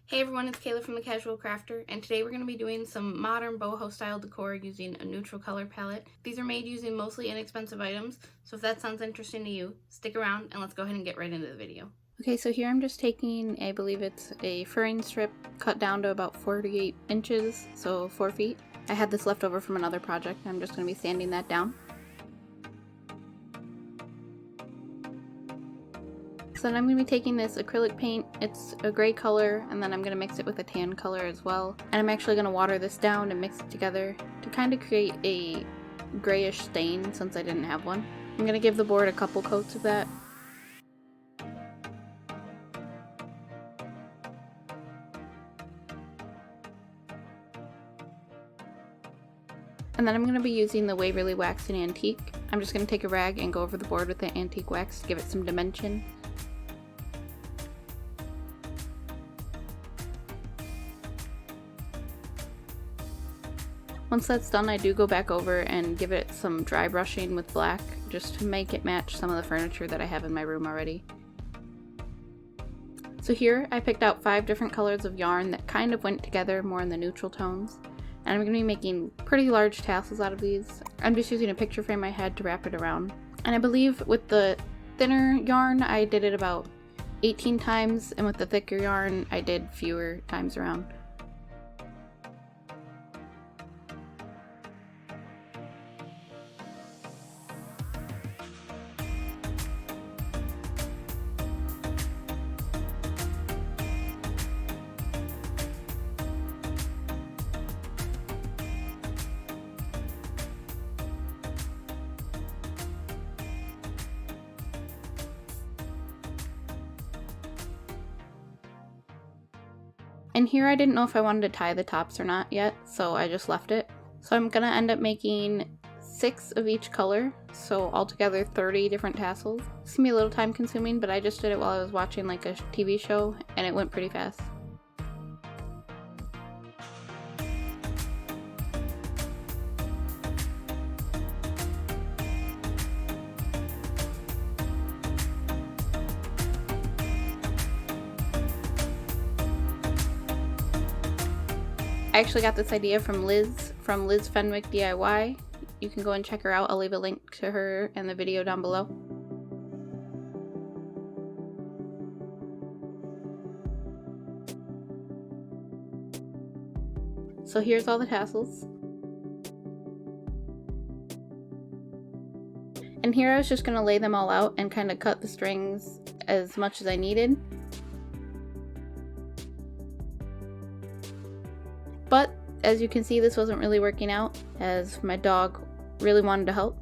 Hey everyone, it's Kayla from The Casual Crafter, and today we're going to be doing some modern boho style decor using a neutral color palette. These are made using mostly inexpensive items, so if that sounds interesting to you, stick around and let's go ahead and get right into the video. Okay, so here I'm just taking, I believe it's a furring strip cut down to about 48 inches, so 4 feet. I had this left over from another project, and I'm just going to be sanding that down. So then I'm going to be taking this acrylic paint, it's a gray color, and then I'm going to mix it with a tan color as well. And I'm actually going to water this down and mix it together to kind of create a grayish stain since I didn't have one. I'm going to give the board a couple coats of that. And then I'm going to be using the Waverly Wax in Antique. I'm just going to take a rag and go over the board with the antique wax to give it some dimension. Once that's done, I do go back over and give it some dry brushing with black just to make it match some of the furniture that I have in my room already. So here I picked out 5 different colors of yarn that kind of went together more in the neutral tones. And I'm going to be making pretty large tassels out of these. I'm just using a picture frame I had to wrap it around. And I believe with the thinner yarn I did it about 18 times, and with the thicker yarn I did fewer times around. And here I didn't know if I wanted to tie the tops or not yet, so I just left it. So I'm gonna end up making 6 of each color, so altogether 30 different tassels. It's gonna be a little time consuming, but I just did it while I was watching like a TV show, and it went pretty fast. I actually got this idea from Liz Fenwick DIY. You can go and check her out. I'll leave a link to her in the video down below. So here's all the tassels. And here I was just going to lay them all out and kind of cut the strings as much as I needed. But as you can see, this wasn't really working out, as my dog really wanted to help.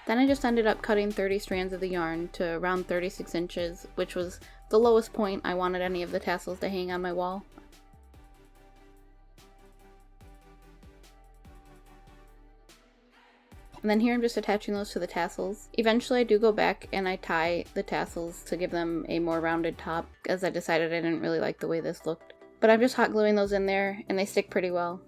Then I just ended up cutting 30 strands of the yarn to around 36 inches, which was the lowest point I wanted any of the tassels to hang on my wall. And then here I'm just attaching those to the tassels. Eventually I do go back and I tie the tassels to give them a more rounded top, as I decided I didn't really like the way this looked. But I'm just hot gluing those in there and they stick pretty well.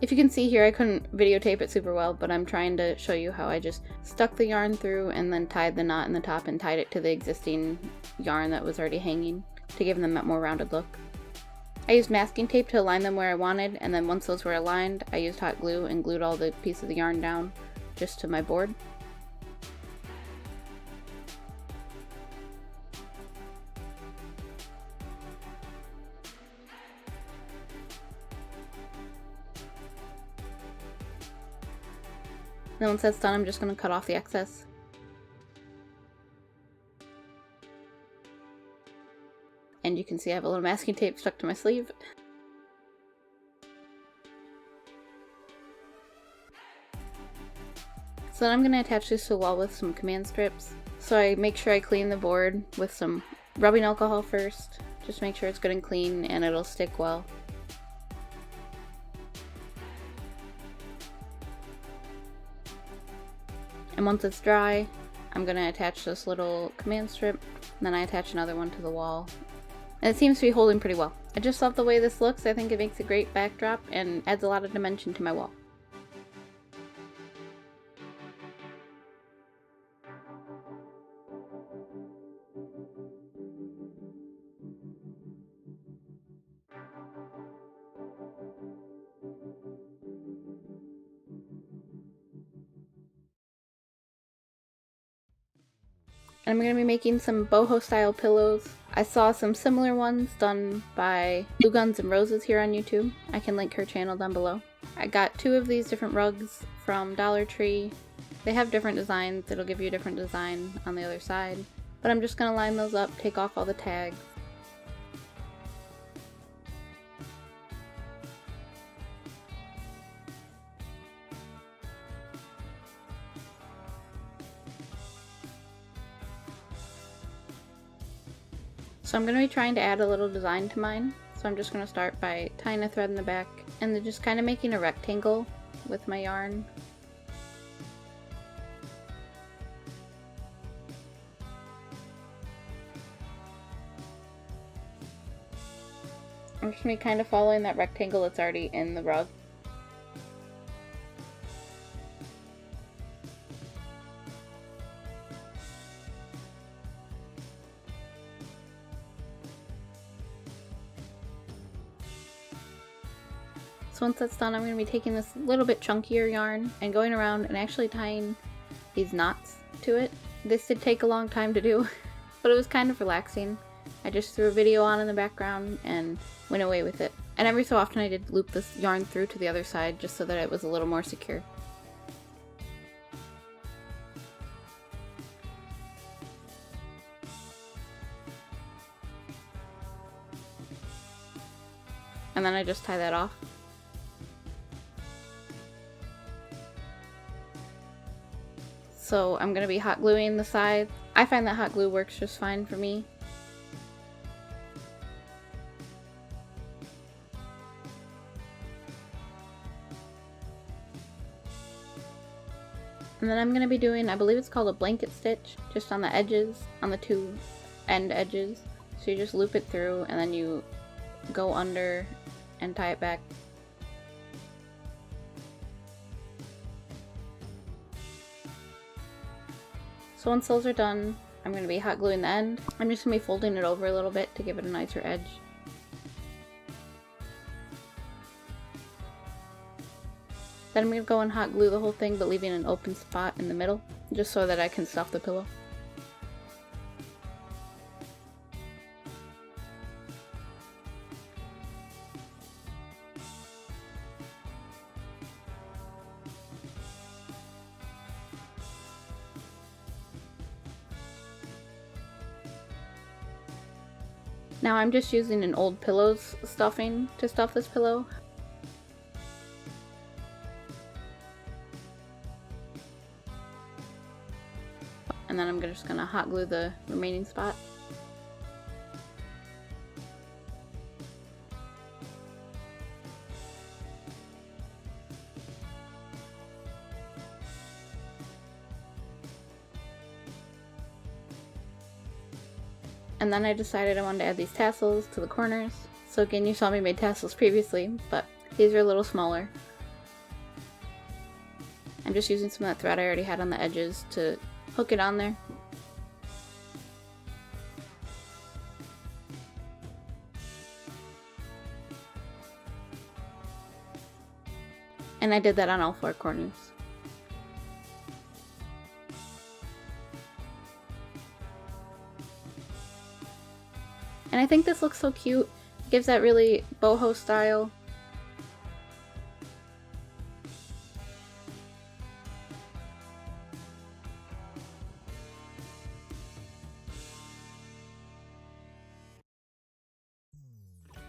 If you can see here, I couldn't videotape it super well, but I'm trying to show you how I just stuck the yarn through and then tied the knot in the top and tied it to the existing yarn that was already hanging to give them that more rounded look. I used masking tape to align them where I wanted, and then once those were aligned, I used hot glue and glued all the pieces of the yarn down just to my board. Then once that's done, I'm just going to cut off the excess. And you can see I have a little masking tape stuck to my sleeve. So then I'm going to attach this to the wall with some command strips. So I make sure I clean the board with some rubbing alcohol first. Just make sure it's good and clean and it'll stick well. And once it's dry, I'm going to attach this little command strip, and then I attach another one to the wall. And it seems to be holding pretty well. I just love the way this looks. I think it makes a great backdrop and adds a lot of dimension to my wall. And I'm going to be making some boho style pillows. I saw some similar ones done by Blue Guns and Roses here on YouTube. I can link her channel down below. I got 2 of these different rugs from Dollar Tree. They have different designs. It'll give you a different design on the other side. But I'm just going to line those up, take off all the tags. So I'm going to be trying to add a little design to mine. So I'm just going to start by tying a thread in the back and then just kind of making a rectangle with my yarn. I'm just going to be kind of following that rectangle that's already in the rug. So once that's done, I'm going to be taking this little bit chunkier yarn and going around and actually tying these knots to it. This did take a long time to do, but it was kind of relaxing. I just threw a video on in the background and went away with it. And every so often I did loop this yarn through to the other side just so that it was a little more secure. And then I just tie that off. So I'm going to be hot gluing the side. I find that hot glue works just fine for me. And then I'm going to be doing, I believe it's called a blanket stitch, just on the edges, on the 2 end edges. So you just loop it through and then you go under and tie it back. So once those are done, I'm going to be hot gluing the end. I'm just going to be folding it over a little bit to give it a nicer edge. Then I'm going to go and hot glue the whole thing, but leaving an open spot in the middle, just so that I can stuff the pillow. Now I'm just using an old Pillows stuffing to stuff this pillow. And then I'm just going to hot glue the remaining spot. And then I decided I wanted to add these tassels to the corners. So again, you saw me made tassels previously, but these are a little smaller. I'm just using some of that thread I already had on the edges to hook it on there. And I did that on all 4 corners. And I think this looks so cute. It gives that really boho style.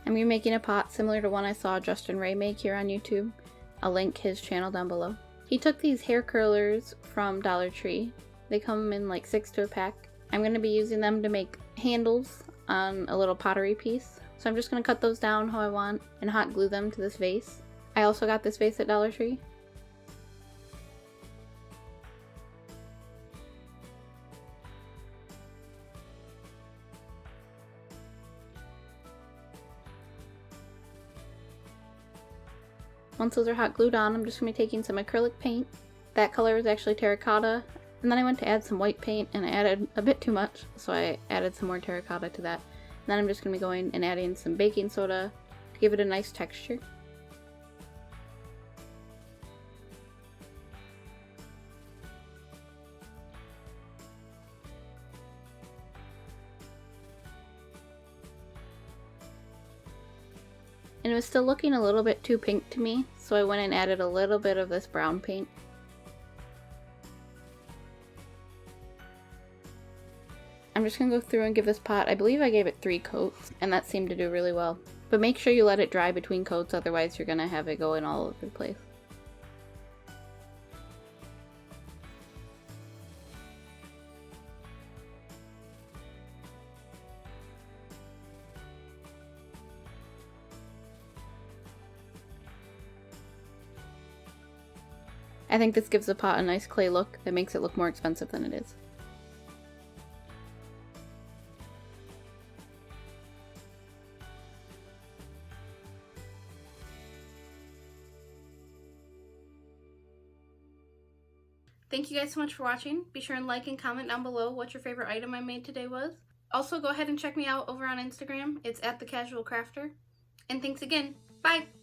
I'm going to be making a pot similar to one I saw Justin Ray make here on YouTube. I'll link his channel down below. He took these hair curlers from Dollar Tree. They come in like 6 to a pack. I'm going to be using them to make handles on a little pottery piece. So I'm just going to cut those down how I want and hot glue them to this vase. I also got this vase at Dollar Tree. Once those are hot glued on, I'm just going to be taking some acrylic paint. That color is actually terracotta. And then I went to add some white paint and I added a bit too much, so I added some more terracotta to that. And then I'm just going to be going and adding some baking soda to give it a nice texture. And it was still looking a little bit too pink to me, so I went and added a little bit of this brown paint. I'm just going to go through and give this pot, I believe I gave it 3 coats, and that seemed to do really well. But make sure you let it dry between coats, otherwise you're going to have it going all over the place. I think this gives the pot a nice clay look that makes it look more expensive than it is. Thank you guys so much for watching. Be sure and like and comment down below what your favorite item I made today was. Also, go ahead and check me out over on Instagram. It's @thecasualcrafter. And thanks again. Bye!